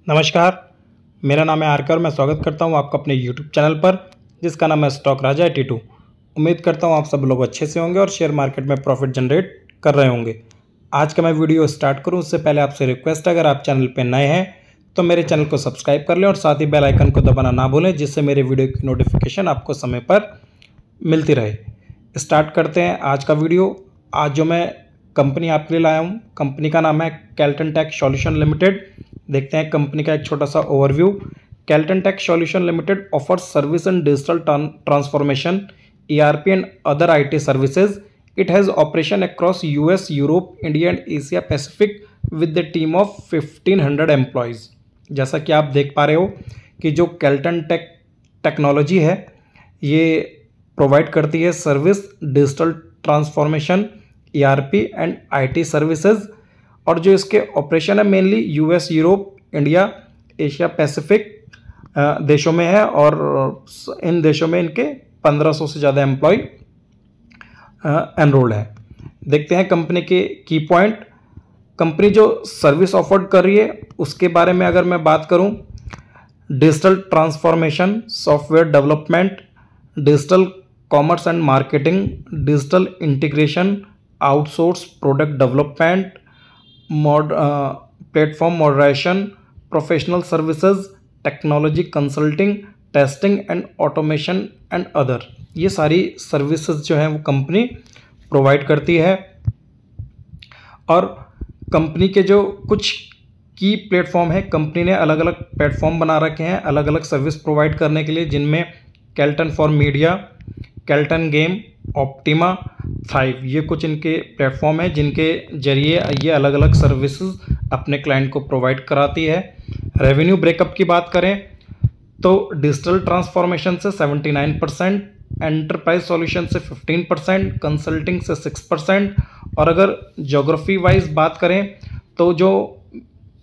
नमस्कार, मेरा नाम है आरके और मैं स्वागत करता हूं आपका अपने यूट्यूब चैनल पर जिसका नाम है स्टॉक राजा 82। उम्मीद करता हूं आप सब लोग अच्छे से होंगे और शेयर मार्केट में प्रॉफिट जनरेट कर रहे होंगे। आज का मैं वीडियो स्टार्ट करूं उससे पहले आपसे रिक्वेस्ट है, अगर आप चैनल पर नए हैं तो मेरे चैनल को सब्सक्राइब कर लें और साथ ही बेल आइकन को दबाना ना भूलें, जिससे मेरे वीडियो की नोटिफिकेशन आपको समय पर मिलती रहे। स्टार्ट करते हैं आज का वीडियो। आज जो मैं कंपनी आपके लिए लाया हूँ, कंपनी का नाम है केल्टन टेक सॉल्यूशन लिमिटेड। देखते हैं कंपनी का एक छोटा सा overview. Kellton tech solution limited offers service in digital transformation, ERP and other IT services. It has operation across US, Europe, India and Asia Pacific with the team of 1500 employees. जैसा कि आप देख पा रहे हो कि जो केल्टन टेक टेक्नोलॉजी है ये प्रोवाइड करती है service digital transformation, ERP and IT services, और जो इसके ऑपरेशन है mainly US, Europe, India, Asia Pacific देशों में है, और इन देशों में इनके 1500 से ज़्यादा एम्प्लॉय एनरोल्ड है। देखते हैं कंपनी के की पॉइंट। कंपनी जो सर्विस ऑफर्ड कर रही है उसके बारे में अगर मैं बात करूं, digital transformation, software development, digital commerce and marketing, digital integration, outsource product development, platform moderation, professional services, technology consulting, testing and automation and other. ये सारी सर्विसेज जो हैं वो कंपनी प्रोवाइड करती है। और कंपनी के जो कुछ की प्लेटफॉर्म है, कंपनी ने अलग अलग प्लेटफॉर्म बना रखे हैं अलग अलग सर्विस प्रोवाइड करने के लिए, जिनमें Kelton for media, Kelton game, optima, thrive, ये कुछ इनके प्लेटफॉर्म हैं जिनके जरिए ये अलग अलग सर्विसेज अपने क्लाइंट को प्रोवाइड कराती है। रेवेन्यू ब्रेकअप की बात करें तो डिजिटल ट्रांसफॉर्मेशन से 79%, एंटरप्राइज सॉल्यूशन से 15%, कंसल्टिंग से 6%, और अगर ज्योग्राफी वाइज बात करें तो जो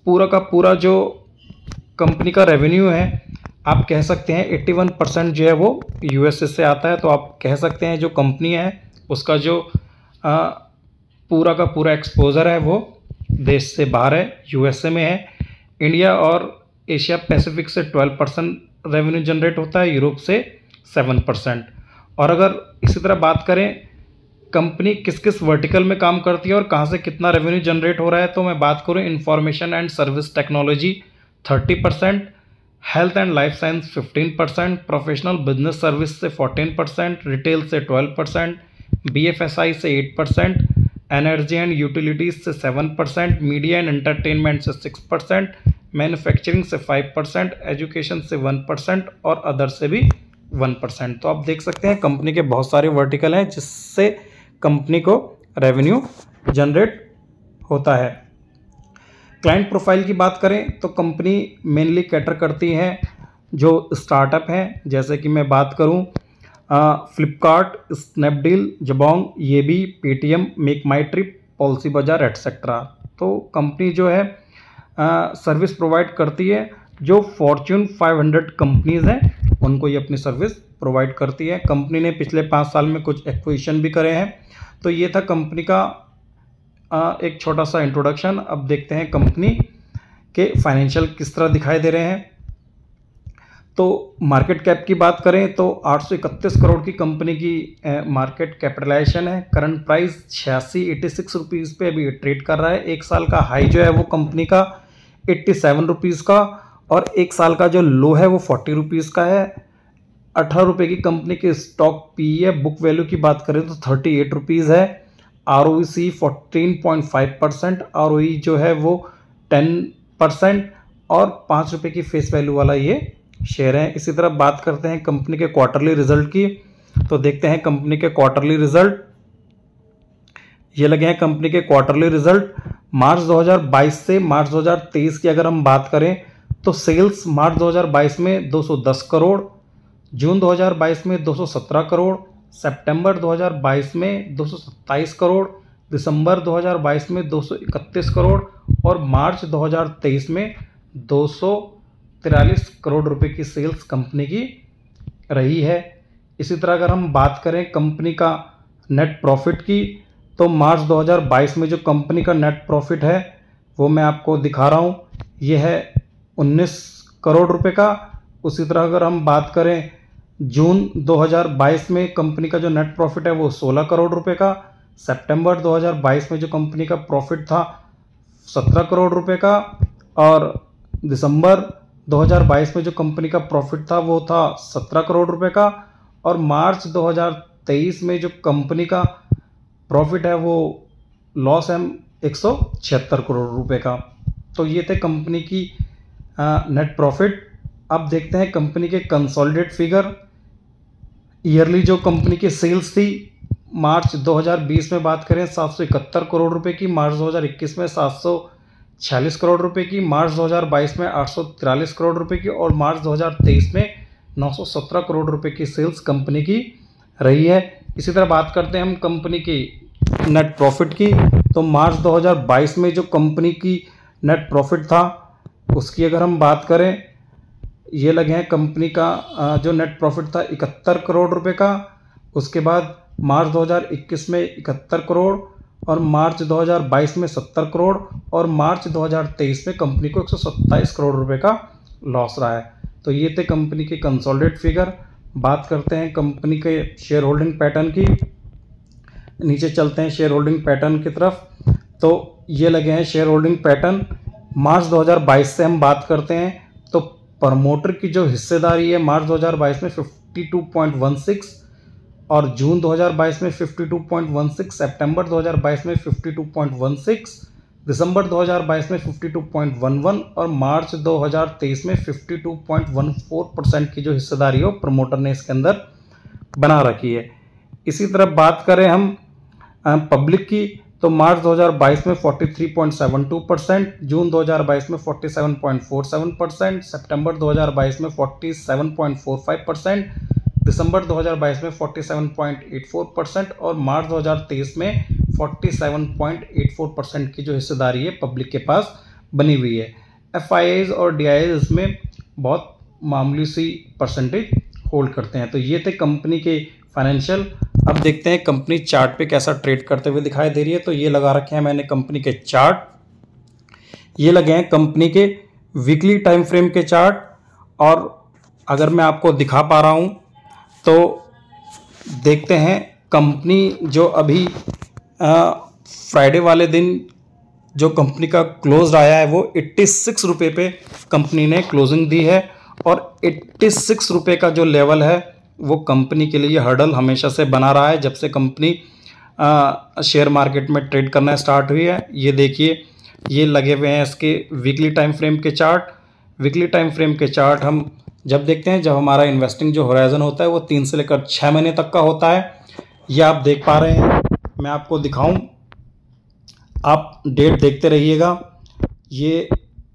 पूरा का पूरा जो कंपनी का रेवेन्यू है आप कह सकते हैं 81% जो है वो USA से आता है। तो आप कह सकते हैं जो कंपनी है उसका जो पूरा का पूरा एक्सपोजर है वो देश से बाहर है, USA में है। इंडिया और एशिया पैसिफिक से 12% रेवेन्यू जनरेट होता है, यूरोप से 7%। और अगर इसी तरह बात करें कंपनी किस किस वर्टिकल में काम करती है और कहाँ से कितना रेवेन्यू जनरेट हो रहा है, तो मैं बात करूँ information and service technology 30%, health and life science 15%, professional business service से 14%, रिटेल से 12%, BFSI से 8%, एनर्जी एंड यूटिलिटीज से 7%, मीडिया एंड एंटरटेनमेंट से 6%, मैन्युफैक्चरिंग से 5%, एजुकेशन से 1% और अदर से भी 1%। तो आप देख सकते हैं कंपनी के बहुत सारे वर्टिकल हैं जिससे कंपनी को रेवेन्यू जनरेट होता है। क्लाइंट प्रोफाइल की बात करें तो कंपनी मेनली कैटर करती है जो स्टार्टअप हैं, जैसे कि मैं बात करूं फ्लिपकार्ट, स्नैपडील, जबोंग, ये भी पेटीएम, मेक माई ट्रिप, पॉलिसी बाजार एटसेट्रा। तो कंपनी जो है सर्विस प्रोवाइड करती है जो फॉर्च्यून 500 कंपनीज हैं उनको ये अपनी सर्विस प्रोवाइड करती है। कंपनी ने पिछले 5 साल में कुछ एक्विजिशन भी करे हैं। तो ये था कंपनी का एक छोटा सा इंट्रोडक्शन। अब देखते हैं कंपनी के फाइनेंशियल किस तरह दिखाई दे रहे हैं। तो मार्केट कैप की बात करें तो 831 करोड़ की कंपनी की मार्केट कैपिटलाइजेशन है। करंट प्राइस 86 रुपीज़ पे अभी ट्रेड कर रहा है। एक साल का हाई जो है वो कंपनी का 87 रुपीज़ का, और एक साल का जो लो है वो 40 रुपीज़ का है। 18 रुपये की कंपनी की स्टॉक PE है। बुक वैल्यू की बात करें तो 38 रुपीज़ है। ROC 14.5%, ROE जो है वो 10%, और 5 रुपये की फेस वैल्यू वाला ये शेयर है। इसी तरह बात करते हैं कंपनी के क्वार्टरली रिजल्ट की, तो देखते हैं कंपनी के क्वार्टरली रिजल्ट। ये लगे हैं कंपनी के क्वार्टरली रिजल्ट। मार्च 2022 से मार्च 2023 की अगर हम बात करें तो सेल्स मार्च 2022 में 210 करोड़, जून 2022 में 217 करोड़, सितंबर 2022 में 227 करोड़, दिसंबर 2022 में 231 करोड़, और मार्च 2023 में 243 करोड़ रुपए की सेल्स कंपनी की रही है। इसी तरह अगर हम बात करें कंपनी का नेट प्रॉफिट की, तो मार्च 2022 में जो कंपनी का नेट प्रॉफिट है वो मैं आपको दिखा रहा हूँ। ये है 19 करोड़ रुपए का। उसी तरह अगर हम बात करें जून 2022 में कंपनी का जो नेट प्रॉफिट है वो 16 करोड़ रुपए का। सितंबर 2022 में जो कंपनी का प्रॉफिट था 17 करोड़ रुपए का। और दिसंबर 2022 में जो कंपनी का प्रॉफिट था वो था 17 करोड़ रुपए का। और मार्च 2023 में जो कंपनी का प्रॉफिट है वो लॉस है 176 करोड़ रुपए का। तो ये थे कंपनी की नेट प्रॉफिट। अब देखते हैं कंपनी के कंसोलिडेटेड फिगर। ईयरली जो कंपनी की सेल्स थी मार्च 2020 में बात करें 771 करोड़ रुपए की, मार्च 2021 में 746 करोड़ रुपए की, मार्च 2022 में 843 करोड़ रुपए की और मार्च 2023 में 917 करोड़ रुपए की सेल्स कंपनी की रही है। इसी तरह बात करते हैं हम कंपनी की नेट प्रॉफिट की। तो मार्च 2022 में जो कंपनी की नेट प्रॉफिट था उसकी अगर हम बात करें, ये लगे हैं कंपनी का जो नेट प्रॉफिट था 71 करोड़ रुपए का। उसके बाद मार्च 2021 में 71 करोड़ और मार्च 2022 में 70 करोड़ और मार्च 2023 में कंपनी को 127 करोड़ रुपए का लॉस रहा है। तो ये थे कंपनी के कंसोलिडेटेड फिगर। बात करते हैं कंपनी के शेयर होल्डिंग पैटर्न की। नीचे चलते हैं शेयर होल्डिंग पैटर्न की तरफ। तो ये लगे हैं शेयर होल्डिंग पैटर्न। मार्च 2022 से हम बात करते हैं तो प्रमोटर की जो हिस्सेदारी है मार्च 2022 में 52.16 और जून 2022 में 52.16, सितंबर 2022 में 52.16, दिसंबर 2022 में 52.11 और मार्च 2023 में 52.14% की जो हिस्सेदारी हो प्रमोटर ने इसके अंदर बना रखी है। इसी तरह बात करें हम पब्लिक की तो मार्च 2022 में 43.72%, जून 2022 में 47.47%, सितंबर 2022 में 47.45%, दिसंबर 2022 में 47.84% और मार्च 2023 में 47.84% की जो हिस्सेदारी है पब्लिक के पास बनी हुई है। एफआईआईज और डीआईआईज इसमें बहुत मामूली सी परसेंटेज होल्ड करते हैं। तो ये थे कंपनी के फाइनेंशियल। अब देखते हैं कंपनी चार्ट पे कैसा ट्रेड करते हुए दिखाई दे रही है। तो ये लगा रखे हैं मैंने कंपनी के चार्ट। ये लगे हैं कंपनी के वीकली टाइम फ्रेम के चार्ट। और अगर मैं आपको दिखा पा रहा हूँ तो देखते हैं कंपनी जो अभी फ्राइडे वाले दिन जो कंपनी का क्लोज आया है वो 86 रुपये पे कंपनी ने क्लोजिंग दी है। और 86 रुपये का जो लेवल है वो कंपनी के लिए हर्डल हमेशा से बना रहा है जब से कंपनी शेयर मार्केट में ट्रेड करना स्टार्ट हुई है। ये देखिए ये लगे हुए हैं इसके वीकली टाइम फ्रेम के चार्ट। वीकली टाइम फ्रेम के चार्ट हम जब देखते हैं जब हमारा इन्वेस्टिंग जो होराइजन होता है वो 3 से लेकर 6 महीने तक का होता है। ये आप देख पा रहे हैं, मैं आपको दिखाऊं, आप डेट देखते रहिएगा। ये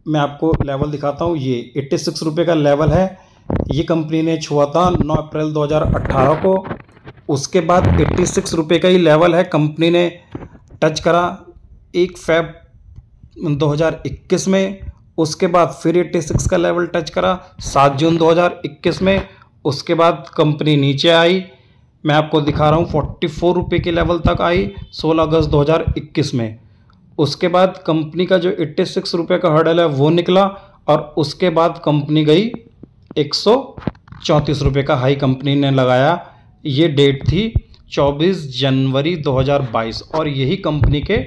मैं आपको लेवल दिखाता हूँ। ये 86 रुपये का लेवल है। ये कंपनी ने छुआ था 9 अप्रैल 2018 को। उसके बाद 86 रुपये का ही लेवल है कंपनी ने टच करा 1 फरवरी 2021 में। उसके बाद फिर 86 का लेवल टच करा 7 जून 2021 में। उसके बाद कंपनी नीचे आई, मैं आपको दिखा रहा हूँ 44 रुपये के लेवल तक आई 16 अगस्त 2021 में। उसके बाद कंपनी का जो 86 रुपये का हर्डल है वो निकला और उसके बाद कंपनी गई 134 रुपये का हाई कंपनी ने लगाया। ये डेट थी 24 जनवरी 2022 और यही कंपनी के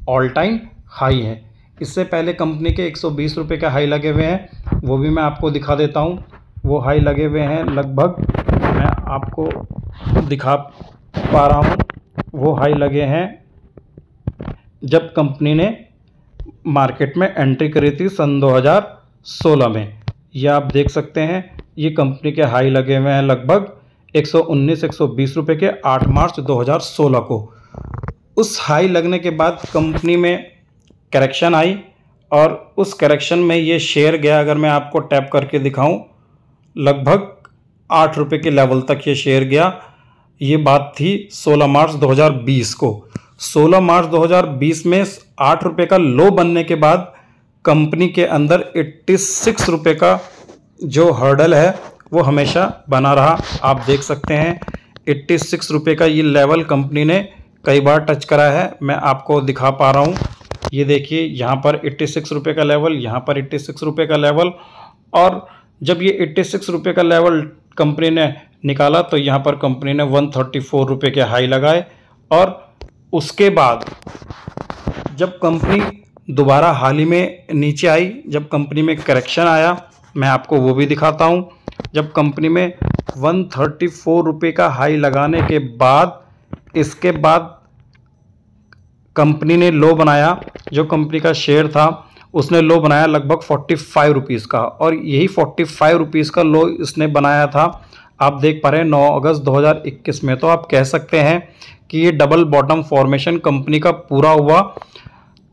ऑल टाइम हाई हैं। इससे पहले कंपनी के 120 रुपये का हाई लगे हुए हैं, वो भी मैं आपको दिखा देता हूँ। वो हाई लगे हुए हैं लगभग, मैं आपको दिखा पा रहा हूँ, वो हाई लगे हैं जब कंपनी ने मार्केट में एंट्री करी थी सन 2016 में। यह आप देख सकते हैं, ये कंपनी के हाई लगे हुए हैं लगभग 119-120 रुपये के 8 मार्च 2016 को। उस हाई लगने के बाद कंपनी में करेक्शन आई और उस करेक्शन में ये शेयर गया, अगर मैं आपको टैप करके दिखाऊं, लगभग 8 रुपये के लेवल तक ये शेयर गया। ये बात थी 16 मार्च 2020 को। 16 मार्च 2020 में 8 रुपये का लो बनने के बाद कंपनी के अंदर 86 रुपये का जो हर्डल है वो हमेशा बना रहा। आप देख सकते हैं 86 रुपये का ये लेवल कंपनी ने कई बार टच करा है, मैं आपको दिखा पा रहा हूँ। ये देखिए यहाँ पर 86 रुपये का लेवल, यहाँ पर 86 रुपये का लेवल, और जब ये 86 रुपये का लेवल कंपनी ने निकाला तो यहाँ पर कंपनी ने 134 रुपये के हाई लगाए। और उसके बाद जब कंपनी दोबारा हाल ही में नीचे आई, जब कंपनी में करेक्शन आया, मैं आपको वो भी दिखाता हूँ। जब कंपनी में 134 रुपये का हाई लगाने के बाद इसके बाद कंपनी ने लो बनाया, जो कंपनी का शेयर था उसने लो बनाया लगभग 45 रुपीज़ का, और यही 45 रुपीज़ का लो इसने बनाया था। आप देख पा रहे हैं 9 अगस्त 2021 में। तो आप कह सकते हैं कि ये डबल बॉटम फॉर्मेशन कंपनी का पूरा हुआ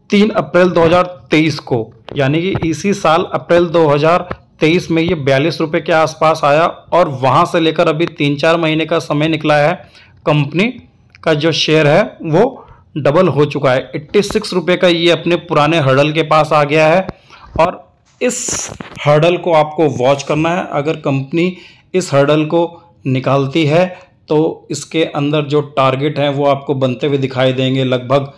3 अप्रैल 2023 को, यानी कि इसी साल अप्रैल 2023 में ये 42 रुपये के आसपास आया, और वहाँ से लेकर अभी 3-4 महीने का समय निकला है, कंपनी का जो शेयर है वो डबल हो चुका है। 86 रुपये का ये अपने पुराने हर्डल के पास आ गया है, और इस हर्डल को आपको वॉच करना है। अगर कंपनी इस हर्डल को निकालती है तो इसके अंदर जो टारगेट हैं वो आपको बनते हुए दिखाई देंगे, लगभग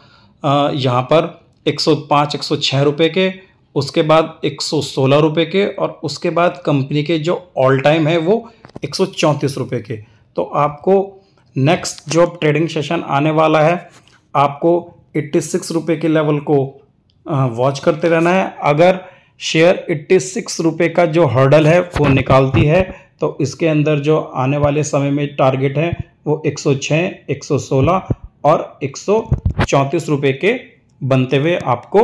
यहाँ पर 105-106 रुपये के, उसके बाद 116 रुपये के, और उसके बाद कंपनी के जो ऑल टाइम है वो 134 रुपये के। तो आपको नेक्स्ट जो ट्रेडिंग सेशन आने वाला है, आपको 86 रुपये के लेवल को वॉच करते रहना है। अगर शेयर 86 रुपये का जो हर्डल है वो निकालती है तो इसके अंदर जो आने वाले समय में टारगेट है वो 106, 116 और 134 रुपये के बनते हुए आपको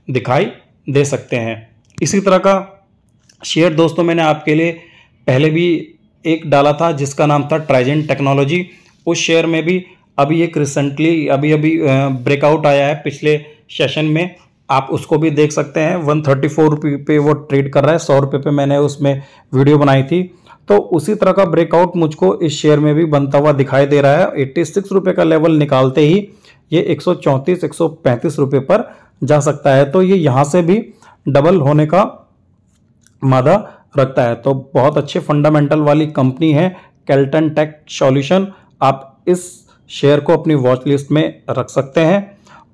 दिखाई दे सकते हैं। इसी तरह का शेयर दोस्तों मैंने आपके लिए पहले भी एक डाला था जिसका नाम था ट्राइजेंट टेक्नोलॉजी। उस शेयर में भी अभी एक रिसेंटली अभी ब्रेकआउट आया है पिछले सेशन में, आप उसको भी देख सकते हैं। 134 रुपये पे वो ट्रेड कर रहा है, 100 रुपये पे मैंने उसमें वीडियो बनाई थी। तो उसी तरह का ब्रेकआउट मुझको इस शेयर में भी बनता हुआ दिखाई दे रहा है। 86 रुपये का लेवल निकालते ही ये 134-135 रुपये पर जा सकता है, तो ये यहाँ से भी डबल होने का मादा रखता है। तो बहुत अच्छे फंडामेंटल वाली कंपनी है केल्टन टेक सॉल्यूशन। आप इस शेयर को अपनी वॉच लिस्ट में रख सकते हैं।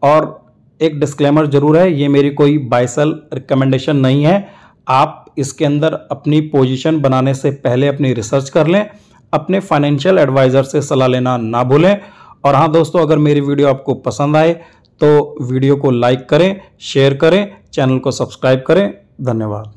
और एक डिस्क्लेमर जरूर है, ये मेरी कोई बाय सेल रिकमेंडेशन नहीं है। आप इसके अंदर अपनी पोजीशन बनाने से पहले अपनी रिसर्च कर लें, अपने फाइनेंशियल एडवाइज़र से सलाह लेना ना भूलें। और हाँ दोस्तों, अगर मेरी वीडियो आपको पसंद आए तो वीडियो को लाइक करें, शेयर करें, चैनल को सब्सक्राइब करें। धन्यवाद।